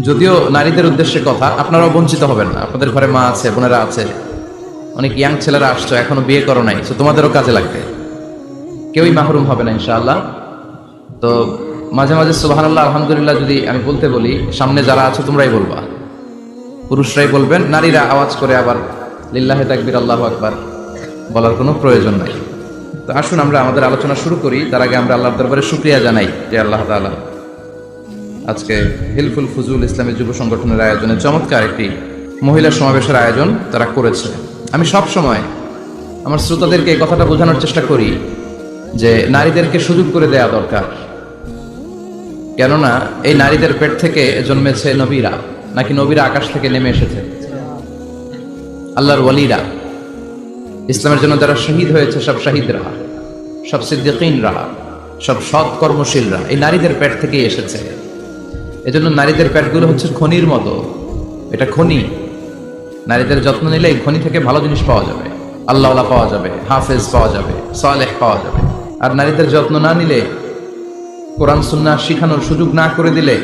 যদিও নারীদের উদ্দেশ্যে কথা, আপনারাও বঞ্চিত হবেন না। আপনাদের ঘরে মা আছে, বোনেরা আছে, অনেক ইয়াং ছেলেরা আসছো, এখনো বিয়ে করো নাই, তো তোমাদেরও কাজে লাগবে। কেউই মাহরুম হবে না ইনশাআল্লাহ। তো মাঝে মাঝে সুবহানাল্লাহ আলহামদুলিল্লাহ যদি আমি বলতে বলি, সামনে যারা আছো তোমরাই বলবা, পুরুষরাই বলবেন, নারীরা আওয়াজ করে আবার লিল্লাহে তাকবীর আল্লাহু আকবার বলার কোনো প্রয়োজন নাই। তো আসুন আমরা আমাদের আলোচনা শুরু করি। তার আগে আমরা আল্লাহর দরবারে শুকরিয়া জানাই যে আল্লাহ তাআলা আজকে হিলফুল ফুজুল ইসলামী যুব সংগঠনের আয়োজনে চমৎকার একটি মহিলা সমাবেশের আয়োজন তারা করেছে। আমি সব সময় আমার শ্রোতাদেরকে এই কথাটা বোঝানোর চেষ্টা করি যে নারীদেরকে সুযোগ করে দেয়া দরকার। কেননা এই নারীদের পেট থেকে জন্মেছে নবীরা, নাকি নবীরা আকাশ থেকে নেমে এসেছে? আল্লাহর ওয়ালিরা, ইসলামের জন্য যারা শহীদ হয়েছে, সব শহীদরা, সব সিদ্দিকীনরা, সব সৎ কর্মশীলরা এই নারীদের পেট থেকেই এসেছে। এজন্য নারীদের পেটগুলো হচ্ছে খনির মতো, এটা খনি। নারীদের যত্ন নিলে এই খনি থেকে ভালো জিনিস পাওয়া যাবে, আল্লাহওয়ালা পাওয়া যাবে, হাফেজ পাওয়া যাবে, সালেহ পাওয়া যাবে। আর নারীদের যত্ন না নিলে, কোরআন সুন্নাহ শিখানোর সুযোগ না করে দিলে,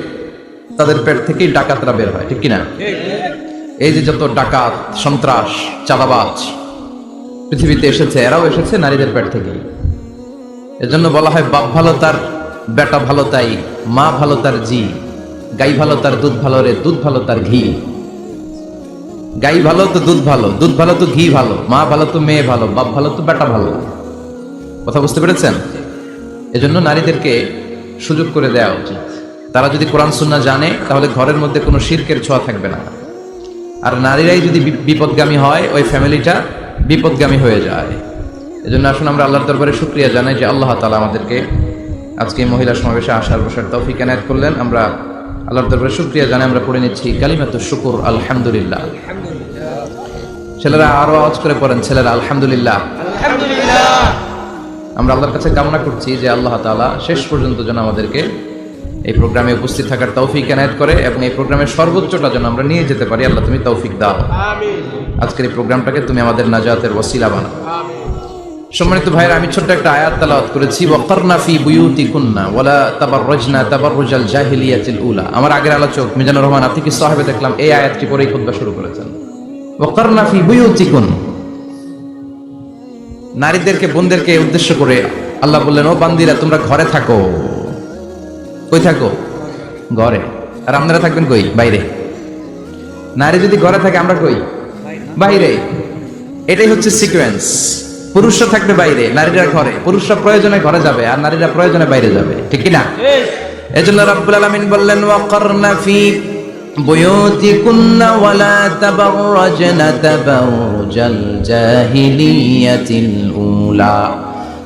তাদের পেট থেকেই ডাকাতরা বের হয়, ঠিক কিনা? এই যে যত ডাকাত, সন্ত্রাস, চাঁদাবাজ পৃথিবীতে এসেছে, এরাও এসেছে নারীদের পেট থেকেই। এজন্য বলা হয়, বাপ ভালো তার বেটা ভালো তাই, মা ভালো তার জি, গাই ভালো তার দুধ ভালো রে, দুধ ভালো তার ঘি। গাই ভালো তো দুধ ভালো, দুধ ভালো তো ঘি ভালো, মা ভালো তো মেয়ে ভালো, বাপ ভালো তো বেটা ভালো। কথা বুঝতে পেরেছেন? এজন্য নারীদেরকে সুযোগ করে দেওয়া উচিত। তারা যদি কোরআন সুন্নাহ জানে, তাহলে ঘরের মধ্যে কোনো শিরকের ছোঁয়া থাকবে না। আর নারীরাই যদি বিপদগামী হয়, ওই ফ্যামিলিটা বিপদগামী হয়ে যায়। এজন্য আসুন আমরা আল্লাহর দরবারে শুকরিয়া জানাই যে আল্লাহ তাআলা আমাদেরকে আজকে মহিলা সমাবেশে আসার বসার তৌফিক এনায়েত করলেন। আমরা আল্লাহর দরবারে শুকরিয়া জানাই। আমরা পড়ে নিচ্ছি কালিমাতুশ শুকর, আলহামদুলিল্লাহ। ছেলেরা আরো আওয়াজ করে পড়েন, ছেলেরা আলহামদুলিল্লাহ। আমরা আল্লাহর কাছে কামনা করছি যে আল্লাহ তাআলা শেষ পর্যন্ত যেন আমাদেরকে এই প্রোগ্রামে উপস্থিত থাকার তৌফিক এনায়েত করে এবং এই প্রোগ্রামের সর্বোচ্চটা যেন আমরা নিয়ে যেতে পারি। আল্লাহ তুমি তৌফিক দাও। আজকের এই প্রোগ্রামটাকে তুমি আমাদের নাজাতের ওসিলা বানাও। সম্মানিত ভাইরা, আমি ছোট্ট একটা আয়াত তেলাওয়াত করেছি, ওয়াকারনা ফি বুয়ুতিকুন্না ওয়ালা তাবাররাজনা তাবাররুজাল জাহিলিয়াতিল উলা। আমার আগের আলোচক মিজানুর রহমান আতিকি সাহেবে দেখলাম এই আয়াতটি পরেই খুতবা শুরু করেছেন। ওয়াকারনা ফি বুয়ুতিকুন, নারীদেরকে, বোনদেরকে উদ্দেশ্য করে আল্লাহ বললেন, ও বান্দিরা তোমরা ঘরে থাকো। কই থাকো? ঘরে। আর আপনারা থাকবেন কই? বাইরে। নারী যদি ঘরে থাকে, আমরা কই? বাইরে। এটাই হচ্ছে সিকোয়েন্স। পুরুষরা থাকবে বাইরে, নারীরা ঘরে। পুরুষরা প্রয়োজনে ঘরে যাবে, আর নারীরা প্রয়োজনে বাইরে যাবে, ঠিক কি না? এজন্য রাব্বুল আলামিন বললেন, ওয়াকারনা ফি বুয়ুতিকুন্না ওয়ালা তাবাররাজনা তাবাররুজাল জাহিলিয়াতিল উলা।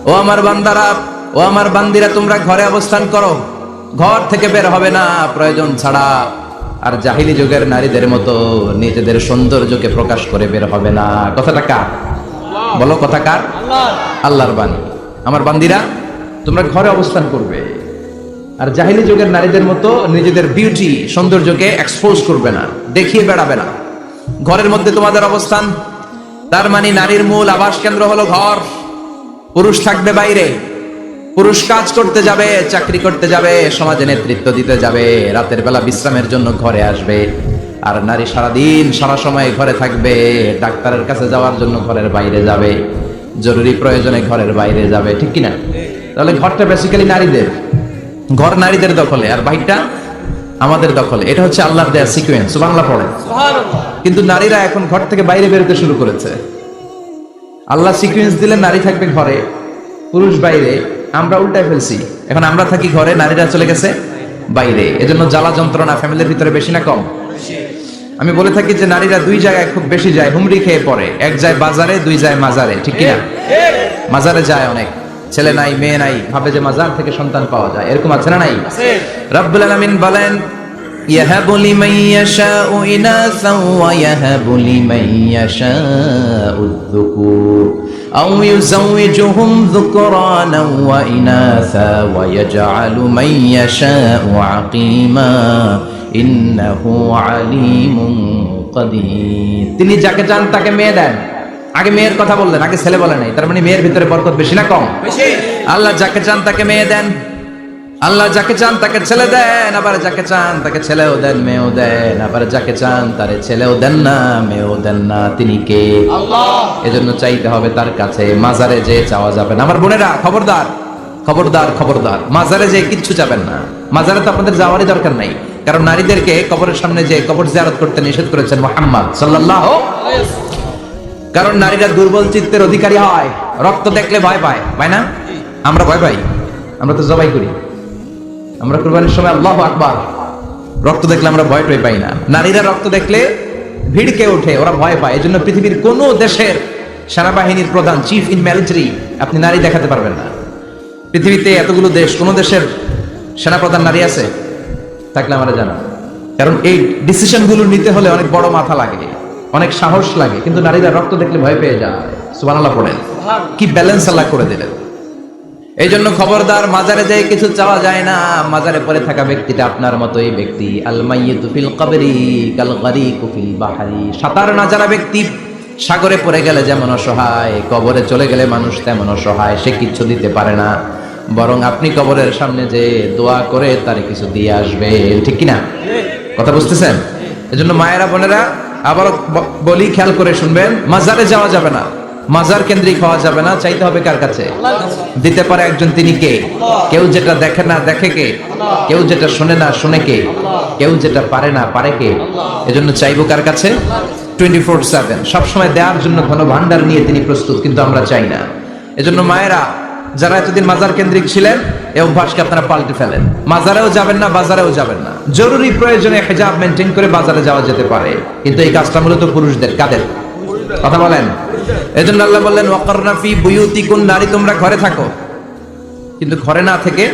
ও আমার বান্দারা, ও আমার বান্দিরা, তোমরা ঘরে অবস্থান করো, ঘর থেকে বের হবে না প্রয়োজন ছাড়া। আর জাহিলি যুগের নারীদের মতো নিজেদের সৌন্দর্যকে প্রকাশ করে বের হবে না। কথাটা কার? বলো, কথা কার? আল্লাহর বাণী। আমার বান্দিরা তোমরা ঘরে অবস্থান করবে, আর জাহিলি যুগের নারীদের মতো নিজেদের বিউটি, সৌন্দর্যকে এক্সপোজ করবে না, দেখিয়ে বেড়াবে না। ঘরের মধ্যে তোমাদের অবস্থান। তার মানে নারীর মূল আবাস কেন্দ্র হলো ঘর। পুরুষ থাকবে বাইরে। পুরুষ কাজ করতে যাবে, চাকরি করতে যাবে, সমাজে নেতৃত্ব দিতে যাবে, রাতের বেলা বিশ্রামের জন্য ঘরে আসবে। আর নারী সারাদিন সারা সময় ঘরে থাকবে, ডাক্তারের কাছে যাওয়ার জন্য ঘরের বাইরে যাবে, জরুরি প্রয়োজনে ঘরের বাইরে যাবে, ঠিক কিনা? তাহলে ঘরটা বেসিক্যালি নারীদের। ঘর নারীদের দখলে, আর বাইরটা আমাদের দখলে। এটা হচ্ছে আল্লাহর দেয়া সিকোয়েন্স। সুবহানাল্লাহ পড়ে। কিন্তু নারীরা এখন ঘর থেকে বাইরে বেরোতে শুরু করেছে। আল্লাহ সিকোয়েন্স দিলেন, নারী থাকবে ঘরে, পুরুষ বাইরে। আমরা উল্টায় ফেলছি। এখন আমরা থাকি ঘরে, নারীরা চলে গেছে বাইরে। এজন্য জ্বালা যন্ত্রণা ফ্যামিলির ভিতরে বেশি না কম? আমি বলে থাকি যে নারীরা দুই জায়গায় খুব বেশি যায়, হুমড়ি খেয়ে পড়ে। এক যায় বাজারে, দুই যায় মাজারে, ঠিক কিনা? মাজারে যায় অনেক, ছেলে নাই মেয়ে নাই, ভাবে যে মাজার থেকে সন্তান পাওয়া যায়। এরকম আছে না নাই? রাব্বুল আলামিন বলেন, ইয়াহাবু লিমান ইয়াশাউ ইনাসান ওয়া ইয়াহাবু লিমান ইয়াশাউ যুকুর আও ইউযাওয়িজুহুম যুকরানান ওয়া ইনাসা ওয়া ইয়াজআলু মান ইয়াশাউ আকিমা ইন্নাহু আলিমুন কাদির। তিনি যাকে চান তাকে মেয়ে দেন। আগে মেয়ের কথা বললেন, আগে ছেলে বলে নাই। তার মানে মেয়ের ভিতরে বরকত বেশি না কম? বেশি। আল্লাহ যাকে চান তাকে মেয়ে দেন। আল্লাহ যাকে চান তাকে ছেলে দেন, আবার যাকে চান তাকে ছেলেও দেন, মেয়েও দেন, আবার যাকে চান তারে ছেলেও দেন না, মেয়েও দেন না। তিনি কে? আল্লাহ। এজন্য চাইতে হবে তার কাছে, মাজারে যে চাওয়া যাবে না। আমার বোনেরা খবরদার, খবরদার, খবরদার, মাজারে যে কিচ্ছু যাবেন না। মাজারে তো আপনাদের যাওয়ারই দরকার নাই, কারণ নারীদেরকে কবরের সামনে যে কবর জিয়ারত করতে নিষেধ করেছেন মুহাম্মদ সাল্লাল্লাহু আলাইহি ওয়াসাল্লাম। কারণ নারীরা দুর্বল চিত্তের অধিকারী হয়, রক্ত দেখলে ভয় পায়, পায় না? আমরা ভয় পাই, আমরা তো জবাই করি, আমরা কুরবানির সময় আল্লাহু আকবার, রক্ত দেখলে আমরা ভয় টয় পাই না। নারীরা রক্ত দেখলে ভিড়কে ওঠে, ওরা ভয় পায়। এজন্য পৃথিবীর কোন দেশের সেনাবাহিনীর প্রধান, চিফ ইন মিলিটারি, আপনি নারী দেখাতে পারবেন না। পৃথিবীতে এতগুলো দেশ, কোন দেশের সেনাপ্রধান নারী আছে? থাকলে আমরা জানা। কারণ এই ডিসিশন গুলো নিতে হলে অনেক বড় মাথা লাগে, অনেক সাহস লাগে, কিন্তু নারীরা রক্ত দেখলে ভয় পেয়ে যায়। সুবহানাল্লাহ পড়েন, কি ব্যালেন্স আল্লাহ করে দিলেন। এই জন্য খবরদার, মাজারে যাই কিছু চাওয়া যায় না। মাজারে পড়ে থাকা ব্যক্তিটা আপনার মতোই ব্যক্তি। আল মাইয়িতু ফিল কবরি কাল গারিকু ফিল বাহরি। সাঁতার না জানা ব্যক্তি সাগরে পড়ে গেলে যেমন অসহায়, কবরে চলে গেলে মানুষ তেমন অসহায়, সে কিচ্ছু দিতে পারে না। বরং আপনি কবরের সামনে যে দোয়া করে তারে কিছু দিয়ে আসবে, ঠিক কিনা? কথা বুঝতেছেন? এজন্য মায়েরা বোনেরা আবার বলি, খেয়াল করে শুনবেন, মাজারে যাওয়া যাবে না, মাজার কেন্দ্রিক হওয়া যাবে না। চাইতে হবে কার কাছে? দিতে পারে একজন, তিনি কে? কেউ যেটা দেখে না দেখে কে? কেউ যেটা শুনে না শুনে কে? কেউ যেটা পারে না পারে কে? এজন্য চাইবো কার কাছে? 24/7 সবসময় দেওয়ার জন্য ধন ভান্ডার নিয়ে তিনি প্রস্তুত, কিন্তু আমরা চাই না। এজন্য মায়েরা যারা এতদিন মাজার কেন্দ্রিক ছিলেন, এই অভ্যাসকে আপনারা পাল্টে ফেলেন। মাজারেও যাবেন না, বাজারেও যাবেন না। জরুরি প্রয়োজনে হিজাব মেনটেন করে বাজারে যাওয়া যেতে পারে, কিন্তু এই কাজটা মূলত পুরুষদের। কাদের কথা বলেন? এজন্য আল্লাহ বললেন ওয়াকারনা ফি বুয়ুতিকুন, নারী তোমরা ঘরে থাকো। কিন্তু ঘরে না থেকে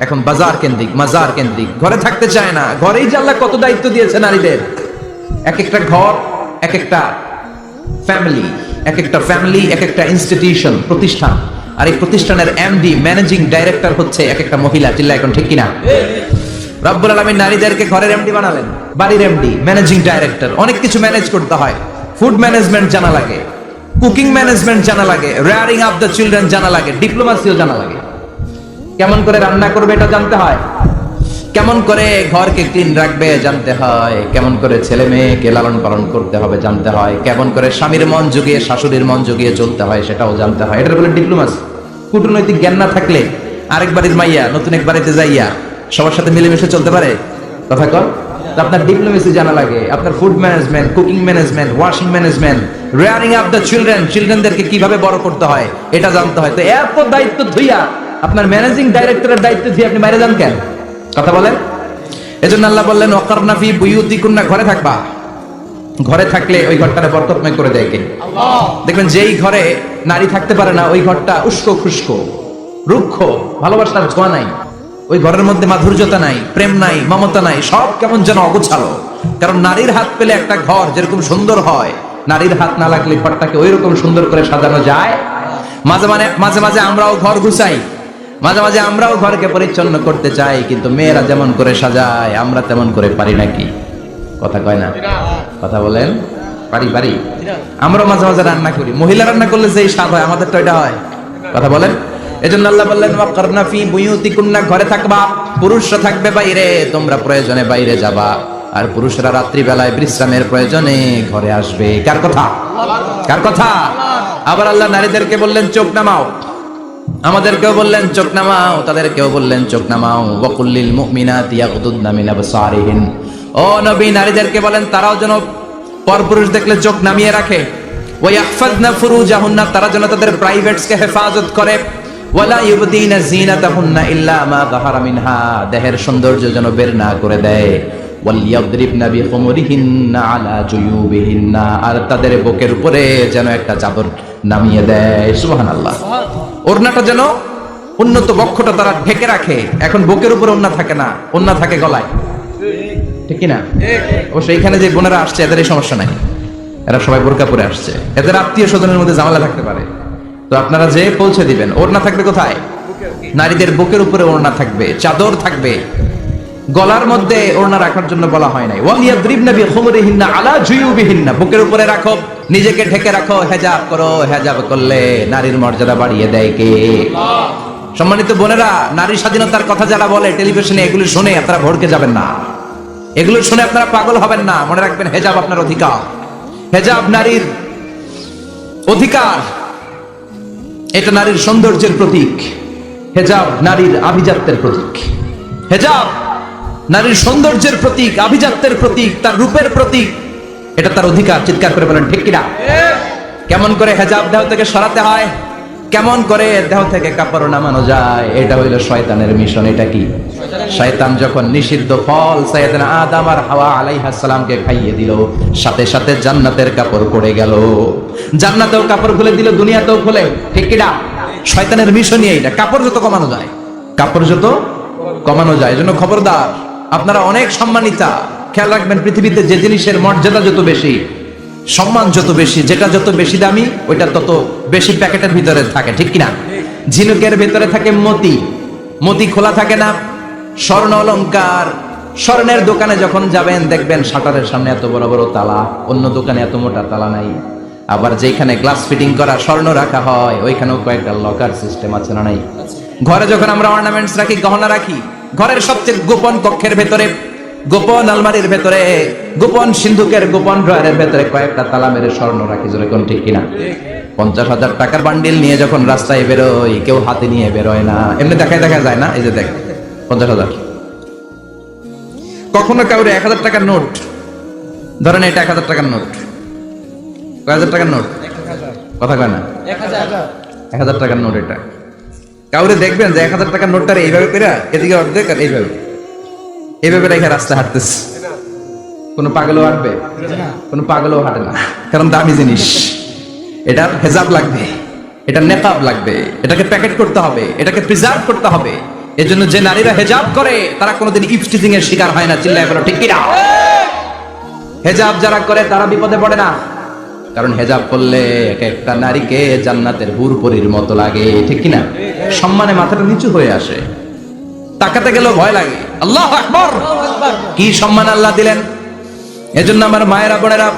এখন বাজার কেন্দ্রিক, মাজার কেন্দ্রিক, ঘরে থাকতে চায় না। ঘরেই যে আল্লাহ কত দায়িত্ব দিয়েছে নারীদের। এক একটা ঘর এক একটা ফ্যামিলি, এক একটা ফ্যামিলি এক একটা ইনস্টিটিউশন, প্রতিষ্ঠান। আর এই প্রতিষ্ঠানের এমডি, ম্যানেজিং ডাইরেক্টর হচ্ছে এক একটা মহিলা। চিল্লা এখন ঠিক কিনা? রব্বুল আলামিন নারীদেরকে ঘরের এমডি বানালেন, বাড়ির এমডি, ম্যানেজিং ডাইরেক্টর। অনেক কিছু ম্যানেজ করতে হয়। ফুড ম্যানেজমেন্ট জানা লাগে, কুকিং ম্যানেজমেন্ট জানা লাগে, রেয়ারিং আপ দ্য চিলড্রেন জানা লাগে, ডিপ্লোমাসিও জানা লাগে। কেমন করে রান্না করবে এটা জানতে হয়, কেমন করে ঘরকে ক্লিন রাখবে জানতে হয়, কেমন করে ছেলে মেয়েকে লালন পালন করতে হবে জানতে হয়, কেমন করে স্বামীর মন জুগিয়ে শাশুড়ির মন জুগিয়ে চলতে হয় সেটাও জানতে হয়। এটা বলে ডিপ্লোমাসি। কূটনৈতিক জ্ঞান না থাকলে আরেক বাড়ির মাইয়া নতুন এক বাড়িতে যাইয়া সবার সাথে মিলেমিশে চলতে পারে? কথা কর। আপনার ডিপ্লোমেসি জানা লাগে, আপনার food management, cooking management, washing management, rearing up the children, চিলড্রেনদেরকে কিভাবে বড় করতে হয় এটা জানতে হয়। তো এত দায়িত্ব ধুইয়া আপনার ম্যানেজিং ডাইরেক্টরের দায়িত্ব দিয়ে আপনি বাইরে যান কেন? কথা বলেন। এজন্য আল্লাহ বললেন ওয়াকারনা ফি বুয়ুতিকুন্না, ঘরে থাকবা। ঘরে থাকলে ওই ঘরটারে বরকতময় করে দেয় কে? আল্লাহ। দেখবেন যেই ঘরে নারী থাকতে পারে না ওই ঘরটা উস্কো খুস্কো, রুক্ষ, ভালোবাসার ছোঁয়া নাই। ওই ঘরের মধ্যে মাধুর্যতা নাই, প্রেম নাই, মমতা নাই, সব কেমন যেন অগোছালো। কারণ নারীর হাত পেলে একটা ঘর যেরকম সুন্দর হয়, নারীর হাত না লাগলে ঘরটাকে ওই রকম সুন্দর করে সাজানো যায়। মাঝে মাঝে আমরাও ঘর গুছাই, মাঝে মাঝে আমরাও ঘরকে পরিচ্ছন্ন করতে চাই, কিন্তু মেয়েরা যেমন করে সাজায় আমরা তেমন করে পারি নাকি? কথা কয় না? কথা বলেন। পারি। আমরাও মাঝে মাঝে রান্না করি, মহিলা রান্না করলে যেই স্বাদ হয় আমাদের তো এটা হয়। কথা বলেন। এজন্য আল্লাহ বললেন ওয়াকারনা ফি বুয়ুতিকুন্না, ঘরে থাকবা। পুরুষরা থাকবে বাইরে, তোমরা প্রয়োজনে বাইরে যাবা। আর পুরুষরা রাত্রি বেলায় বিশ্রামের প্রয়োজনে ঘরে আসবে। কার কথা? কার কথা? আবার আল্লাহ নারীদেরকে বললেন চোখ নামাও, আমাদেরকেও বললেন চোখ নামাও, তাদেরকেও বললেন চোখ নামাও। ওয়াকুল্লিল মুমিনাতি ইয়াগদুদনা মিন আবসারিহিন, ও নবী নারীদেরকে বলেন তারাও যেন পরপুরুষ দেখলে চোখ নামিয়ে রাখে। ওয়া ইয়াহফাজনা ফুরুজাহুন্না, তারা যেন তাদের প্রাইভেটসকে হেফাজত করে। ওয়ালা ইউবদিনা যিনাতাহুন্না ইল্লা মা যাহারা মিনহা, দেহের সৌন্দর্য যেন বের না করে দেয়। ওয়ালিয়াদরিবনা বিখুমুরিহিন্না আলা জুয়ুবিহিন্না, আর তাদের বুকের উপরে যেন একটা চাদর নামিয়ে দেয়। সুবহানাল্লাহ। ওড়নাটা যেন উন্নত বক্ষটা তারা ঢেকে রাখে। এখন বুকের উপরে ওড়না থাকে না, ওড়না থাকে গলায়, ঠিক কিনা? অবশ্য এইখানে যে বোনেরা আসছে এদের এই সমস্যা নাই, এরা সবাই বোরকা পরে আসছে। এদের আত্মীয় স্বজনের মধ্যে ঝামেলা থাকতে পারে, তো আপনারা যে পৌঁছে দিবেন। ওড়না থাকবে কোথায়? নারীদের বুকের উপরে ওড়না থাকবে, চাদর থাকবে। গলার মধ্যে ওড়না রাখার জন্য বলা হয় নাই। ওয়ালিয়াদরিবনা বিখুমুরিহিন্না আলা জুয়ুবিহিন্না, বুকের উপরে রাখো, নিজেকে ঢেকে রাখো, হেজাব করো। হেজাব করলে নারীর মর্যাদা বাড়িয়ে দেয় কে? সম্মানিত বোনেরা, নারী স্বাধীনতার কথা যারা বলে টেলিভিশনে, এগুলো শুনে আপনারা ভড়কে যাবেন না, এগুলো শুনে আপনারা পাগল হবেন না। মনে রাখবেন, হেজাব আপনার অধিকার, হেজাব নারীর অধিকার, এটা নারীর সৌন্দর্যের প্রতীক, হেজাব নারীর আভিজাত্যের প্রতীক, হেজাব নারীর সৌন্দর্যের প্রতীক, আভিজাত্যের প্রতীক, তার রূপের প্রতীক, এটা তার অধিকার। চিৎকার করে বলেন ঠিক কিনা? কেমন করে হেজাব দেহ থেকে সরাতে হয়, কেমন করে দেহ থেকে কাপড় নামানো যায়, এটা হইল শয়তানের মিশন। এটা কি? শয়তান যখন নিষিদ্ধ ফল সাইয়েদনা আদম আর হাওয়া আলাইহিস সালামকে খাইয়ে দিল, সাথে সাথে জান্নাতের কাপড় পড়ে গেল, জান্নাতেও কাপড় খুলে দিল, দুনিয়াতেও খুলে। ঠিক কিনা? শয়তানের মিশনই এইটা, কাপড় যত কমানো যায়, কাপড় যত কমানো যায়। এজন্য খবরদার, আপনারা অনেক সম্মানিতা, খেয়াল রাখবেন, পৃথিবীতে যে জিনিসের মর্যাদা যত বেশি, সম্মান যত বেশি, যেটা যত বেশি দামি, ওইটা তত বেশি প্যাকেটের ভিতরে থাকে। ঠিক কিনা? ঝিনুকের ভিতরে থাকে মতি, মতি খোলা থাকে না। স্বর্ণ অলংকার, স্বর্ণের দোকানে যখন যাবেন দেখবেন শাটারের সামনে এত বড় বড় তালা, অন্য দোকানে এত মোটা তালা নাই। আবার যেখানে গ্লাস ফিটিং করা স্বর্ণ রাখা হয়, ওইখানেও কয়েকটা লকার সিস্টেম আছে না নাই? ঘরে যখন আমরা অর্নামেন্টস রাখি, গহনা রাখি, ঘরের সবচেয়ে গোপন কক্ষের ভেতরে, গোপন আলমারির ভেতরে, গোপন সিন্ধুকের গোপন ড্রয়ারের ভেতরে কয়েকটা তালা মেরে স্বর্ণ রাখি। যেরকম ঠিক কিনা? 50,000 টাকার বান্ডিল নিয়ে যখন রাস্তায় বেরোয়, কেউ হাতে নিয়ে বেরোয় না, এমনি দেখায় দেখা যায় না। এই যে দেখ 50,000, কখনো কাউরে 1,000 টাকার নোট ধরেন, এটা 1,000 টাকার নোট, কয় হাজার টাকার নোট, কথা কয় না, 1,000 টাকার নোট। এটা কাউরে দেখবেন যে 1,000 টাকার নোটটা এইভাবে করে এদিকে অর্ধেক আর এইভাবে এইভাবে রেখে রাস্তা হাঁটতেছে, কোনো পাগলও হাঁটবে? কোনো পাগলও হাঁটে না, কারণ দামি জিনিস। এটার হেজাব লাগবে, এটা নেকাব লাগবে, এটাকে প্যাকেট করতে হবে, এটাকে প্রিজার্ভ করতে হবে। এজন্য যে নারীরা হেজাব করে তারা কোনোদিন ইফটিজিং এর শিকার হয় না। চিল্লায় বলো ঠিক কিনা? হেজাব যারা করে তারা বিপদে পড়ে না, কারণ হেজাব করলে এক একটা নারীকে জান্নাতের হুরপরির মতো লাগে। ঠিক কিনা? সম্মানে মাথাটা নিচু হয়ে আসে, তাকাতে গেলেও ভয় লাগে। আল্লাহু আকবার, কি সম্মান আল্লাহ দিলেন! এজন্য আমার মায়েরা বোনেরা,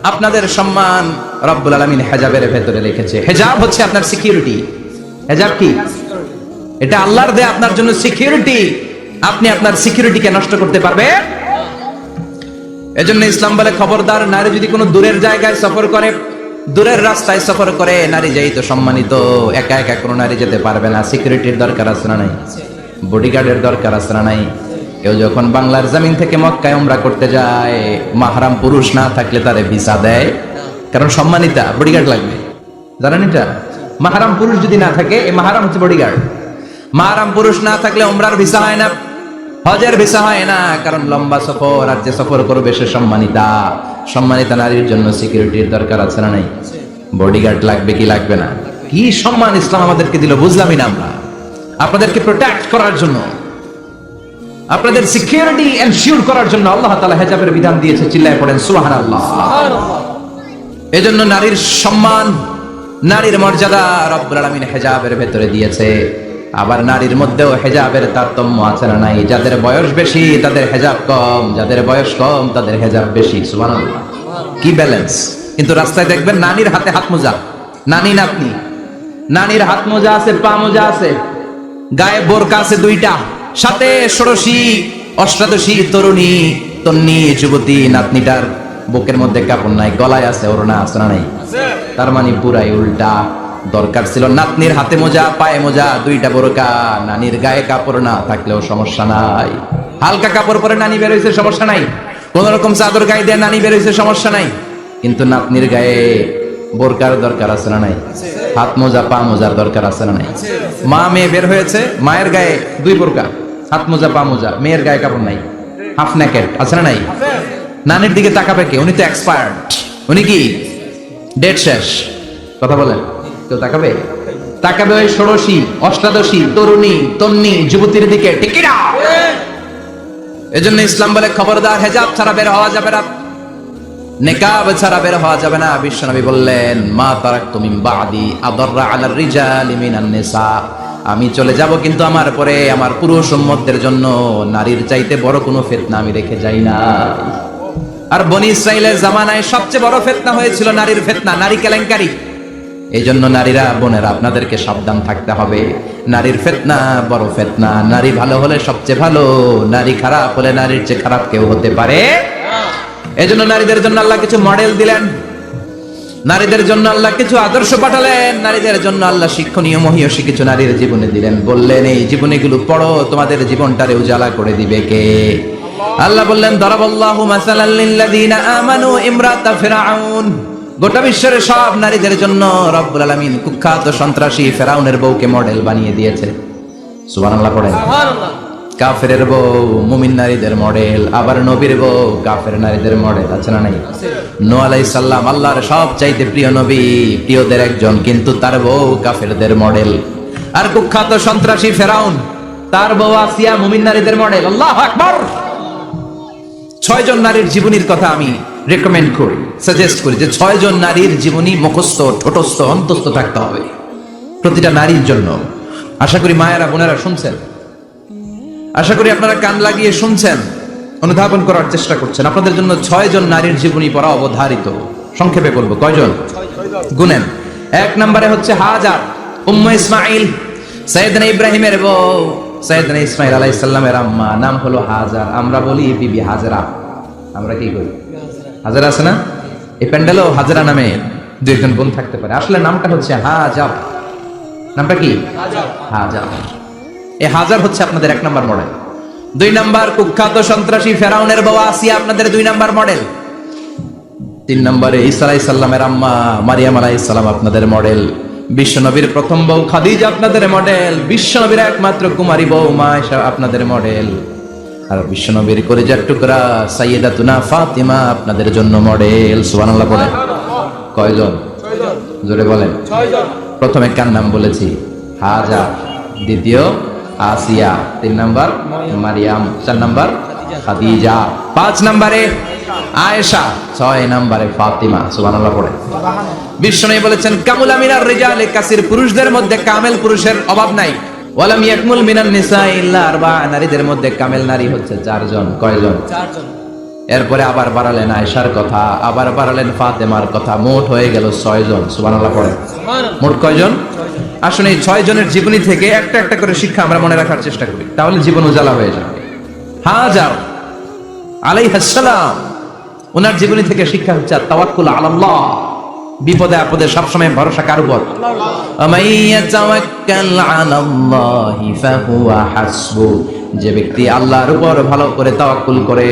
আপনাদের সম্মান রব্বুল আলামিন হেজাবের ভেতরে রেখেছে। হেজাব হচ্ছে আপনার সিকিউরিটি। হেজাব কি? এটা আল্লাহর দেয়া আপনার জন্য সিকিউরিটি। আপনি আপনার সিকিউরিটিকে নষ্ট করতে পারবে? এজন্য ইসলাম বলে, খবরদার, নারী যদি কোনো দূরের জায়গায় সফর করে, দূরের রাস্তায় সফর করে, নারী যেই তো সম্মানিত, একা একা কোনো নারী যেতে পারবে না। সিকিউরিটির দরকার আছে না নাই? বডিগার্ডের দরকার আছে না নাই? কেউ যখন বাংলার জমিন থেকে মক্কায় উমরা করতে যায়, মাহরাম পুরুষ না থাকলে তারে ভিসা দেয়, কারণ সম্মানিতা, বডিগার্ড লাগবে। জানেন এটা? মাহরাম পুরুষ যদি না থাকে, এই মাহরাম হচ্ছে বডিগার্ড। মাহরাম পুরুষ না থাকলে উমরার ভিসা হয় না, হজের ভিসা হয় না, কারণ লম্বা সফর, আর যে সফর করবে সে সম্মানিতা। সম্মানিতা নারীর জন্য সিকিউরিটির দরকার আছে না নাই? বডিগার্ড লাগবে কি লাগবে না? কি সম্মান ইসলাম আমাদেরকে দিল, বুঝলামই না আমরা। আপনাদেরকে প্রোটেক্ট করার জন্য, আপনাদের সিকিউরিটি এনশিওর করার জন্য আল্লাহ তাআলা হেজাবের বিধান দিয়েছে। চিল্লায় পড়েন সুবহানাল্লাহ। এজন্য নারীর সম্মান, নারীর মর্যাদা রব্বুল আলামিন হেজাবের ভেতরে দিয়েছে। আবার নারীর মধ্যেও হেজাবের তারতম্য আছে না নাই? যাদের বয়স বেশি তাদের হেজাব কম, যাদের বয়স কম তাদের হেজাব বেশি। সুবহানাল্লাহ, কি ব্যালেন্স! কিন্তু রাস্তায় দেখবেন নানির হাতে হাত মোজা, নানি নাতনি, নানির হাত মোজা আছে, পা মোজা আছে, গায়ে বোরকা আছে দুইটা, সাথে ষোড়শী অষ্টাদশী তরুণী তন্নি যুবতী নাতনিটার বুকের মধ্যে কাপড় নাই, গলায় আছে ওড়না, আছে না নাই? তার মানে পুরাই উল্টা। দরকার ছিল নাতনির হাতে মোজা, পায়ে মোজা, দুইটা বোরকা। নানির গায়ে কাপড় না থাকলেও সমস্যা নাই, হালকা কাপড় পরে নানি বের হইছে, সমস্যা নাই। কোন রকম চাদর গায়ে দিয়ে নানি বের হইছে, সমস্যা নাই। কিন্তু নাতনির গায়ে বোরকার দরকার আছে না নাই? হাত মোজা, পা মোজার দরকার আছে না নাই? মা মেয়ে বের হয়েছে, মায়ের গায়ে দুই বোরকা, হাত মোজা, পা মোজা, মেয়ের গায়ে কাপড় নাই, হাফ নেকেড, আছে না নাই? নানির দিকে তাকাবে কে? উনি তো এক্সপায়ার্ড, উনি কি ডেট শেষ। কথা বলেন, কেউ তাকাবে? তাকাবে ওই ষোড়শী অষ্টাদশী তরুণী তন্নি যুবতীর দিকে। ঠিক না? এজন্য ইসলাম বলে, খবরদার, হেজাব ছাড়া বের হওয়া যাবে না, নিকাব ছাড়া বের হওয়া যাবে না। বিশ্বনবী বললেন, মা তারাকতু মিন বাদি আদাররা আলার রিজালি মিনান নিসা, আমি চলে যাব কিন্তু আমার পরে আমার পুরুষ উম্মতদের জন্য নারীর চাইতে বড় কোনো ফিতনা আমি রেখে যাই না। আর বনি ইসরাইলের জামানায় সবচেয়ে বড় ফিতনা হয়েছিল নারীর ফিতনা, নারী কেলেঙ্কারি। এই জন্য নারীরা, বোনেরা, আপনাদেরকে সাবধান থাকতে হবে। নারীর ফিতনা বড় ফিতনা। নারী ভালো হলে সবচেয়ে ভালো, নারী খারাপ হলে নারীর চেয়ে খারাপ কেউ হতে পারে। এই জন্য নারীদের জন্য আল্লাহ কিছু মডেল দিলেন, নারীদের জন্য আল্লাহ কিছু আদর্শ পাঠালেন, নারীদের জন্য আল্লাহ শিক্ষণীয় মহীয়সী কিছু নারীর জীবনে দিলেন। বললেন এই জীবনীগুলো পড়ো, তোমাদের জীবনটারে উজালা করে দিবে কে? আল্লাহ বললেন দরাবাল্লাহু মাসালাল লিল্লাযিনা আমানু ইমরাতা ফিরআউন। গোটা বিশ্বের সব নারীদের জন্য রব্বুল আলামিন কুখ্যাত সন্ত্রাসী ফেরাউনের বউকে মডেল বানিয়ে দিয়েছে। সুবহানাল্লাহ পড়েন। সুবহানাল্লাহ। কাফেরের বউ মুমিন নারীদের মডেল, আবার নবীর বউ কাফের নারীদের মডেল। আছে না নাই? নূহ আলাইহিস সালাম আল্লাহর সবচাইতে প্রিয় নবী, প্রিয়দের একজন, কিন্তু তার বউ কাফেরদের মডেল। আর কুখ্যাত সন্ত্রাসী ফেরাউন, তার বউ আসিয়া মুমিন নারীদের মডেল। আল্লাহু আকবার। 6 জন নারীর জীবনীর কথা আমি রেকমেন্ড করি, সাজেস্ট করি যে 6 জন নারীর জীবনী মুখস্থ, ঠোঁটস্থ, অন্তস্থ থাকতে হবে প্রতিটা নারীর জন্য। আশা করি মায়েরা, বোনেরা শুনছেন, আশা করি আপনারা কান লাগিয়ে শুনছেন, অনুধাবন করার চেষ্টা করছেন। আপনাদের জন্য 6 জন নারীর জীবনী পড়া অবধারিত। সংক্ষেপে বলবো কয়জন? গুনেন। 1 নম্বরে হচ্ছে হাজার, উম্মে ইসমাইল, সাইয়েদনা ইব্রাহিমের বউ, সাইয়েদনা ইসমাইল আলাইহিস সালামের আম্মা, নাম হলো হাজার। আমরা বলি বিবি হাজরা। আমরা কি করি? হাজরা আছে না? এই প্যান্ডেলও হাজরা নামে 2 জন বোন থাকতে পারে। আসলে নামটা হচ্ছে হাজার। নামটা কি? হাজার। এই হাজার হচ্ছে আপনাদের 1 নম্বর মডেল। 2 নম্বর কুখ্যাত সন্ত্রাসী ফেরাউনের বউ আসিয়া আপনাদের 2 নম্বর মডেল। 3 নম্বরে ঈসা আলাইহিস সালামের আম্মা মারিয়াম আলাইহিস সালাম আপনাদের মডেল। বিশ্বনবীর প্রথম বউ খাদিজা আপনাদের মডেল। বিশ্বনবীর একমাত্র কুমারী বউ মা আয়েশা আপনাদের মডেল। আর বিশ্বনবীর কলিজার টুকরা সাইয়্যিদাতুনা ফাতিমা আপনাদের জন্য মডেল। সুবহানাল্লাহ পড়েন। কয়জন? 6 জন। জোরে বলেন। 6 জন। প্রথমে কার নাম বলেছি? হাজার, দ্বিতীয় আসিয়া, 3 নাম্বার মারিয়াম, 4 নাম্বার খাদিজা, 5 নম্বরে আয়েশা, 6 নম্বরে ফাতিমা। সুবহানাল্লাহ পড়ে। বিশ্বনবী বলেছেন কামুলা মিনার রিজালে কাসির, পুরুষদের মধ্যে কামেল পুরুষের অভাব নাই। ওয়ালাম ইয়াকমুল মিনান নিসা ইল্লা আরবা, নারীদের মধ্যে কামেল নারী হচ্ছে 4 জন। কয়জন? 4 জন। এরপরে আবার বাড়ালেন আয়েশার কথা, আবার বাড়ালেন ফাতেমার কথা, মোট হয়ে গেল 6 জন। সুবহানাল্লাহ পড়ে। মোট কয়জন? আসলে এই 6 জনের জীবনী থেকে একটা একটা করে শিক্ষা আমরা মনে রাখার চেষ্টা করি, তাহলে জীবন উজালা হয়ে যাবে। হাজার আলাইহিস সালাম, ওনার জীবনী থেকে শিক্ষা হচ্ছে তাওয়াক্কুল আলাল্লাহ, বিপদে আপদে সবসময় ভরসা কার উপর? আমাইয়া তাওয়াক্কাল আলাল্লাহি ফাহুয়া হাসবু, যে ব্যক্তি আল্লাহর উপর ভালো করে তাওয়াক্কুল করে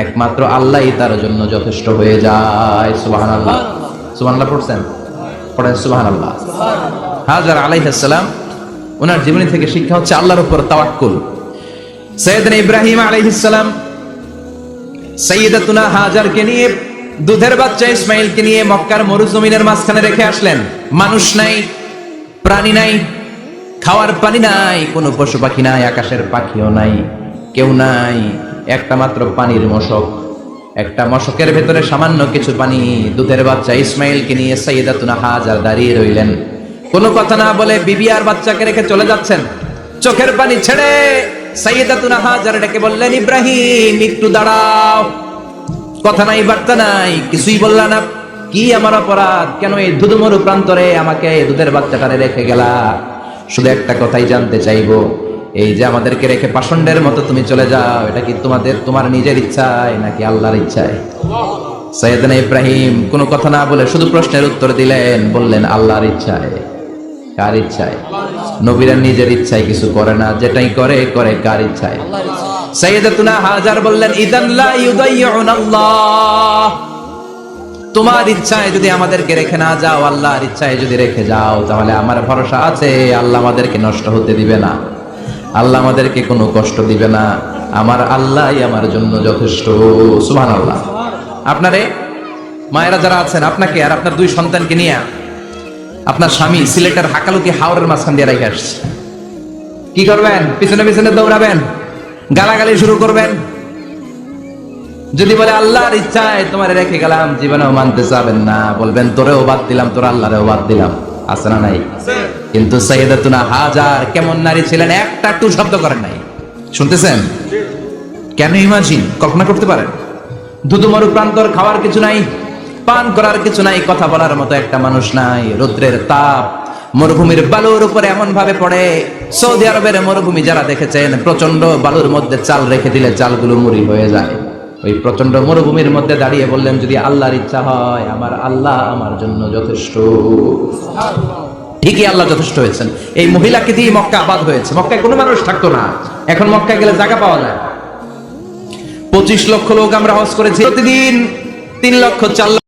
একমাত্র আল্লাহই তার জন্য যথেষ্ট হয়ে যায়। সুবহানাল্লাহ। সুবহানাল্লাহ পড়ছেন? পড়েন সুবহানাল্লাহ। হাজার আলাইহিস সালাম, ওনার জীবনী থেকে শিক্ষা হচ্ছে আল্লাহর উপর তাওয়াক্কুল। সাইয়েদনা ইব্রাহিম আলাইহিস সালাম সাইয়্যিদাতুনা হাজারকে নিয়ে, দুধের বাচ্চা ইসমাইলকে নিয়ে মক্কার মরুজমিনের মাঝখানে রেখে আসলেন। মানুষ নাই, প্রাণী নাই, খাওয়ার পানি নাই, কোনো পশু পাখি নাই, আকাশের পাখিও নাই, কেউ নাই, একটা মাত্র পানির মশক। একটা মশকের ভেতরে সামান্য কিছু পানি। দুধের বাচ্চা ইসমাইলকে নিয়ে সাইয়্যিদাতুনা হাজার দাঁড়িয়ে রইলেন। কোনো কথা না বলে বিবি আর বাচ্চাকে রেখে চলে যাচ্ছেন। চোখের পানি ছেড়ে সাইয়্যিদাতুনা হাজার ডেকে বললেন, ইব্রাহিম একটু দাঁড়াও। কথা নাই, বার্তা নাই, কিছুই বললা না। কি আমার অপরাধ? কেন এই ধুধুমরু প্রান্তরে আমাকে দুধের বাচ্চাটারে রেখে গেলা? শুধু একটা কথাই জানতে চাইবো, এই যে আমাদেরকে রেখে পাষণ্ডের মতো তুমি চলে যাও, এটা কি তোমার নিজের ইচ্ছায় নাকি আল্লাহর ইচ্ছায়? সাইয়েদনা ইব্রাহিম কোনো কথা না বলে শুধু প্রশ্নের উত্তর দিলেন, বললেন আল্লাহর ইচ্ছায়। কার ইচ্ছায়? নবীরা নিজের ইচ্ছায় কিছু করে না, যেটাই করে কার ইচ্ছায়? সাইয়্যিদাতুনা হাজার বললেন, ইদান লা ইউদাইয়ুনাল্লাহ, তোমার ইচ্ছায় যদি আমাদেরকে রেখে না যাও, আল্লাহর ইচ্ছায় যদি রেখে যাও, তাহলে আমার ভরসা আছে আল্লাহ আমাদেরকে নষ্ট হতে দিবে না, আল্লাহ আমাদেরকে কোনো কষ্ট দিবে না, আমার আল্লাহই আমার জন্য যথেষ্ট। সুবহানাল্লাহ। আপনারে মায়েরা যারা আছেন, আপনাকে আর আপনার 2 সন্তানকে নিয়ে আপনার স্বামী সিলেটের হাকালুকি হাওরের মাঝখান দিয়ে রেখে আসছে। কি করবেন? পিছনে পিছনে দৌড়াবেন, গালাগালি শুরু করবেন। যদি বলে আল্লাহর ইচ্ছায় তোমার রেখে গেলাম, জীবনেও মানতে চাবেন না, বলবেন তোরেও বাদ দিলাম, তোর আল্লাহরেও বাদ দিলাম। আছে না নাই? কিন্তু সাইয়্যিদাতুনা হাজার কেমন নারী ছিলেন, একটা টু শব্দ করেন নাই। শুনতেছেন? কেন ইমাজিন, কল্পনা করতে পারেন? ধুধুমরু প্রান্তর, খাওয়ার কিছু নাই, পান করার কিছু নাই, কথা বলার মতো একটা মানুষ নাই। রৌদ্রের তাপ মরুভূমির বালুর উপরে এমন ভাবে পড়ে, সৌদি আরবের মরুভূমি যারা দেখেছেন, প্রচন্ড বালুর মধ্যে চাল রেখে দিলে চালগুলো মুড়ি হয়ে যায়। ওই প্রচন্ড মরুভূমির মধ্যে দাঁড়িয়ে বললেন, যদি আল্লাহর ইচ্ছা হয়, আমার আল্লাহ আমার জন্য যথেষ্ট। ঠিকই আল্লাহ যথেষ্ট হয়েছেন। এই মহিলাকে দিয়ে মক্কা আবাদ হয়েছে। মক্কায় কোনো মানুষ থাকতো না, এখন মক্কায় গেলে জায়গা পাওয়া যায়। 25 লক্ষ লোক আমরা হজ করেছি, প্রতিদিন 3 লক্ষ 4 লক্ষ